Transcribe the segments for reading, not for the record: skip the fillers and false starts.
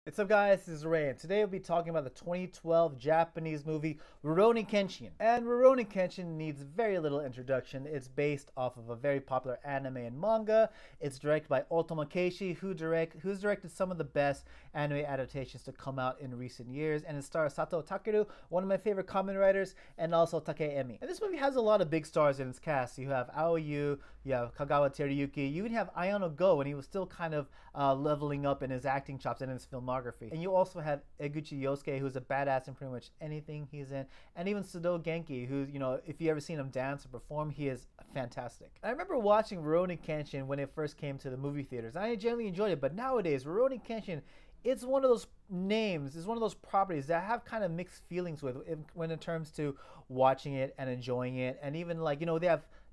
What's up, guys? This is Ray, and today we'll be talking about the 2012 Japanese movie Rurouni Kenshin. And Rurouni Kenshin needs very little introduction. It's based off of a very popular anime and manga. It's directed by Otomo Keishi, who's directed some of the best anime adaptations to come out in recent years. And it stars Sato Takeru, one of my favorite comic writers, and also Takemi. And this movie has a lot of big stars in its cast. You have Aoyu, you have Kagawa Teruyuki, you even have Ayano Go when he was still kind of leveling up in his acting chops and in his filmography. And you also have Eguchi Yosuke, who's a badass in pretty much anything he's in, and even Sado Genki, who, if you ever seen him dance or perform, he is fantastic. And I remember watching Rurouni Kenshin when it first came to the movie theaters. I generally enjoyed it, but nowadays Rurouni Kenshin, it's one of those names, it's one of those properties that I have kind of mixed feelings with when it terms to watching it and enjoying it. And even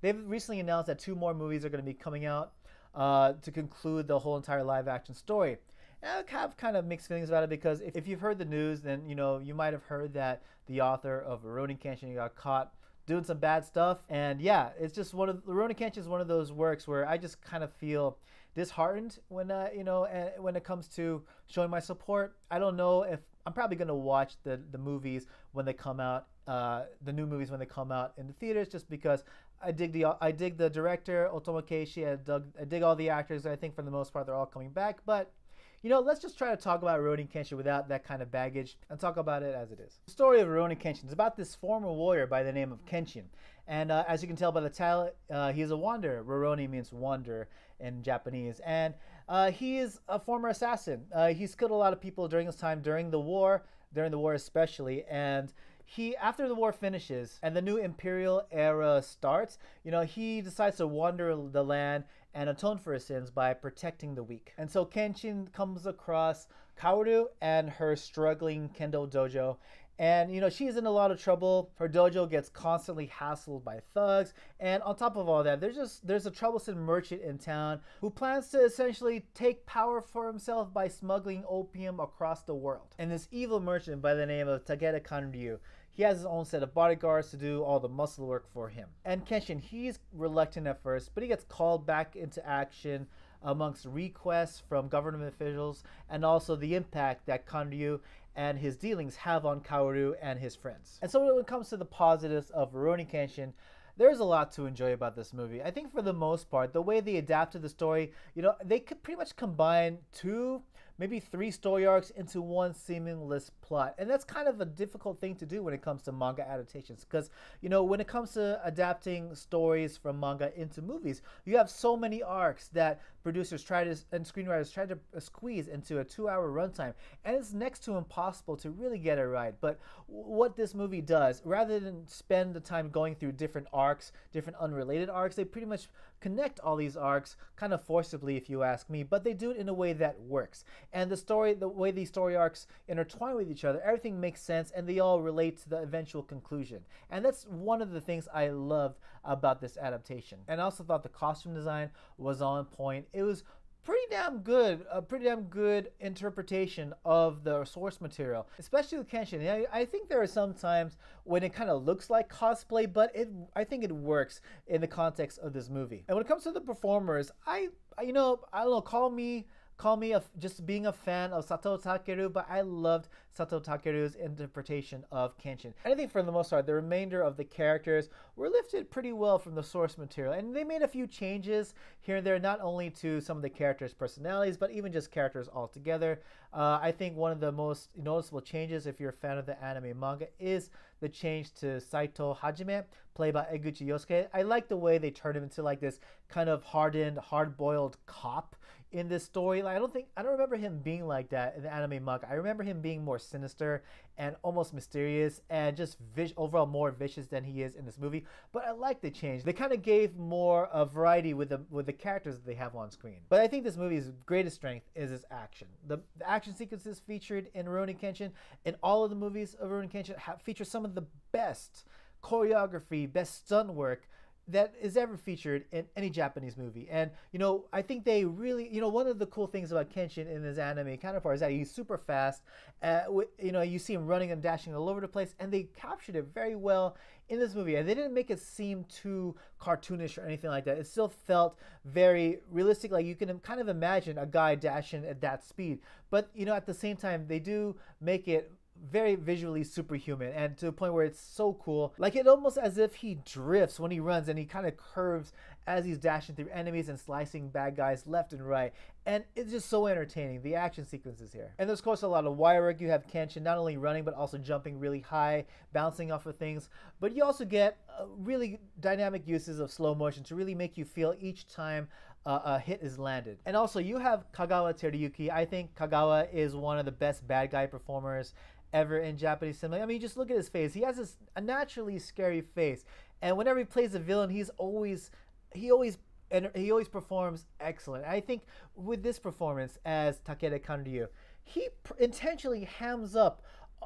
they've recently announced that 2 more movies are going to be coming out to conclude the whole entire live action story. And I have kind of mixed feelings about it because if you've heard the news, then you might have heard that the author of Rurouni Kenshin got caught doing some bad stuff. And yeah, it's just Rurouni Kenshin is one of those works where I just kind of feel disheartened when when it comes to showing my support. I don't know if I'm probably gonna watch the movies when they come out, the new movies when they come out in the theaters, just because I dig the director Otomo Keishi. I dig all the actors. I think for the most part they're all coming back, but let's just try to talk about Rurouni Kenshin without that kind of baggage and talk about it as it is. The story of Rurouni Kenshin is about this former warrior by the name of Kenshin. And as you can tell by the title, he is a wanderer. Rurouni means wander in Japanese. And he is a former assassin. He's killed a lot of people during his time, during the war especially. And after the war finishes and the new imperial era starts, he decides to wander the land and atone for his sins by protecting the weak. And so Kenshin comes across Kaoru and her struggling kendo dojo. And she's in a lot of trouble. Her dojo gets constantly hassled by thugs, and on top of all that, there's a troublesome merchant in town who plans to essentially take power for himself by smuggling opium across the world. And this evil merchant by the name of Tageda Kanryu, he has his own set of bodyguards to do all the muscle work for him. And Kenshin, he's reluctant at first, but he gets called back into action amongst requests from government officials and also the impact that Kanryu and his dealings have on Kaoru and his friends. And so when it comes to the positives of Rurouni Kenshin, there's a lot to enjoy about this movie. I think for the most part, the way they adapted the story, they could pretty much combine 2, maybe 3 story arcs into one seamless plot. And that's kind of a difficult thing to do when it comes to manga adaptations. Because, when it comes to adapting stories from manga into movies, you have so many arcs that producers and screenwriters try to squeeze into a 2-hour runtime. And it's next to impossible to really get it right. But what this movie does, rather than spend the time going through different arcs, different unrelated arcs, they pretty much connect all these arcs kind of forcibly, if you ask me, but they do it in a way that works. And the way these story arcs intertwine with each other, everything makes sense and they all relate to the eventual conclusion. And that's one of the things I loved about this adaptation. And I also thought the costume design was on point. It was a pretty damn good interpretation of the source material, especially with Kenshin. I think there are some times when it kind of looks like cosplay, but I think it works in the context of this movie. And when it comes to the performers, I don't know, call me just being a fan of Sato Takeru, but I loved Sato Takeru's interpretation of Kenshin. And I think for the most part, the remainder of the characters were lifted pretty well from the source material. And they made a few changes here and there, not only to some of the characters' personalities, but even just characters altogether. I think one of the most noticeable changes, if you're a fan of the anime manga, is the change to Saito Hajime, played by Eguchi Yosuke. I like the way they turned him into like this kind of hardened, hard-boiled cop in this story. I don't remember him being like that in the anime manga. I remember him being more sinister and almost mysterious and just overall more vicious than he is in this movie. But I like the change. They kind of gave more variety with the characters that they have on screen. But I think this movie's greatest strength is its action. The action sequences featured in Rurouni Kenshin, in all of the movies of Rurouni Kenshin, feature some of the best choreography, best stunt work that is ever featured in any Japanese movie. And, I think they really, one of the cool things about Kenshin in his anime counterpart is that he's super fast. You see him running and dashing all over the place, and they captured it very well in this movie. And they didn't make it seem too cartoonish or anything like that. It still felt very realistic. Like you can kind of imagine a guy dashing at that speed. But, at the same time, they do make it very visually superhuman, and to the point where it's so cool. Like it almost as if he drifts when he runs, and he kind of curves as he's dashing through enemies and slicing bad guys left and right. And it's just so entertaining, the action sequences here. And there's of course a lot of wire work. You have Kenshin not only running but also jumping really high, bouncing off of things. But you also get really dynamic uses of slow motion to really make you feel each time a hit is landed. And also you have Kagawa Teruyuki. I think Kagawa is one of the best bad guy performers ever in Japanese cinema. I mean, just look at his face. He has a naturally scary face, and whenever he plays a villain, he always performs excellent. I think with this performance as Takeda Kanryu, he intentionally hams up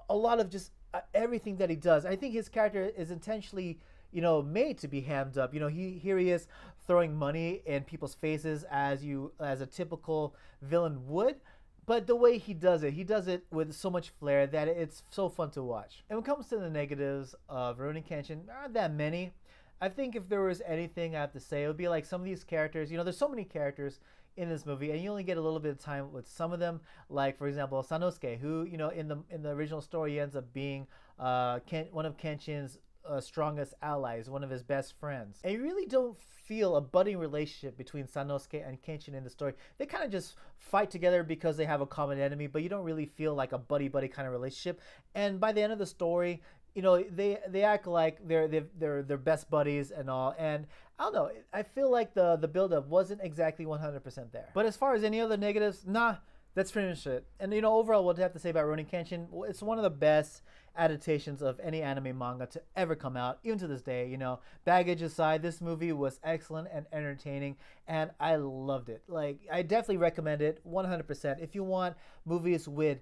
a lot of just everything that he does. I think his character is intentionally, made to be hammed up. Here he is throwing money in people's faces as a typical villain would. But the way he does it with so much flair that it's so fun to watch. And when it comes to the negatives of Rurouni Kenshin, there aren't that many. I think if there was anything I have to say, it would be like some of these characters. There's so many characters in this movie, and you only get a little bit of time with some of them. Like, for example, Sanosuke, who, in the original story, he ends up being one of Kenshin's strongest allies, one of his best friends. And you really don't feel a budding relationship between Sanosuke and Kenshin in the story. They kind of just fight together because they have a common enemy, but you don't really feel like a buddy-buddy kind of relationship. And by the end of the story, they act like they're best buddies and all. And I don't know, I feel like the build-up wasn't exactly 100% there. But as far as any other negatives, nah, that's pretty much it. And overall, what I have to say about Rurouni Kenshin, it's one of the best adaptations of any anime manga to ever come out, even to this day. Baggage aside, this movie was excellent and entertaining, and I loved it. Like, I definitely recommend it 100%. If you want movies with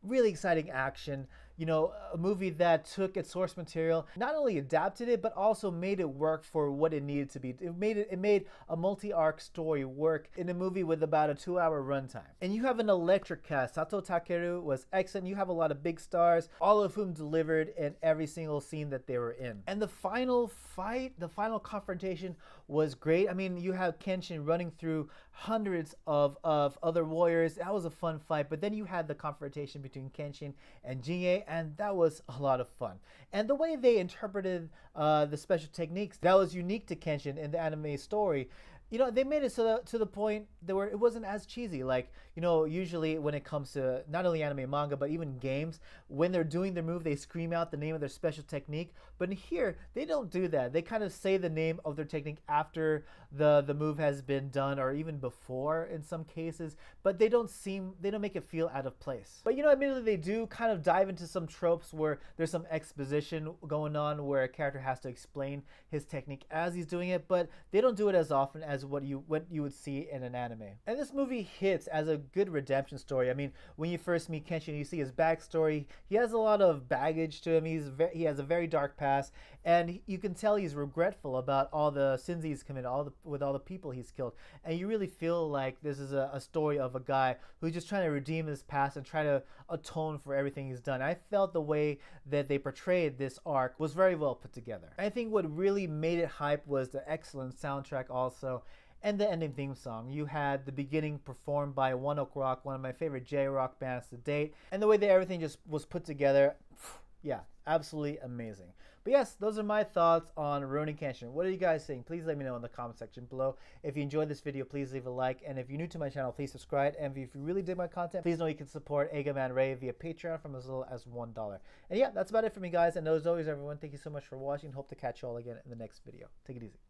really exciting action, a movie that took its source material, not only adapted it, but also made it work for what it needed to be. It made a multi-arc story work in a movie with about a 2-hour runtime. And you have an electric cast. Sato Takeru was excellent. You have a lot of big stars, all of whom delivered in every single scene that they were in. And the final fight, the final confrontation was great. I mean, you have Kenshin running through hundreds of other warriors. That was a fun fight. But then you had the confrontation between Kenshin and Jinye, and that was a lot of fun. And the way they interpreted the special techniques, that was unique to Kenshin in the anime story. They made it so to the point that where it wasn't as cheesy. Like, usually when it comes to not only anime, manga, but even games, when they're doing their move, they scream out the name of their special technique. But in here, they don't do that. They kind of say the name of their technique after the move has been done, or even before in some cases. But they don't make it feel out of place. But admittedly, they do kind of dive into some tropes where there's some exposition going on, where a character has to explain his technique as he's doing it. But they don't do it as often as what you would see in an anime. And this movie hits as a good redemption story. I mean, when you first meet Kenshin, you see his backstory. He has a lot of baggage to him. He has a very dark past, and you can tell he's regretful about all the sins he's committed, with all the people he's killed. And you really feel like this is a story of a guy who's just trying to redeem his past and try to atone for everything he's done. I felt the way that they portrayed this arc was very well put together. I think what really made it hype was the excellent soundtrack also, and the ending theme song. You had the beginning performed by One Ok Rock, one of my favorite J-rock bands to date, and the way that everything just was put together, yeah, absolutely amazing. But yes, those are my thoughts on Rurouni Kenshin. What do you guys think? Please let me know in the comment section below. If you enjoyed this video, please leave a like, and if you're new to my channel, please subscribe. And if you really dig my content, please know you can support Egaman Ray via Patreon from as little as $1. And yeah, that's about it for me, guys. And as always, everyone, thank you so much for watching. Hope to catch you all again in the next video. Take it easy.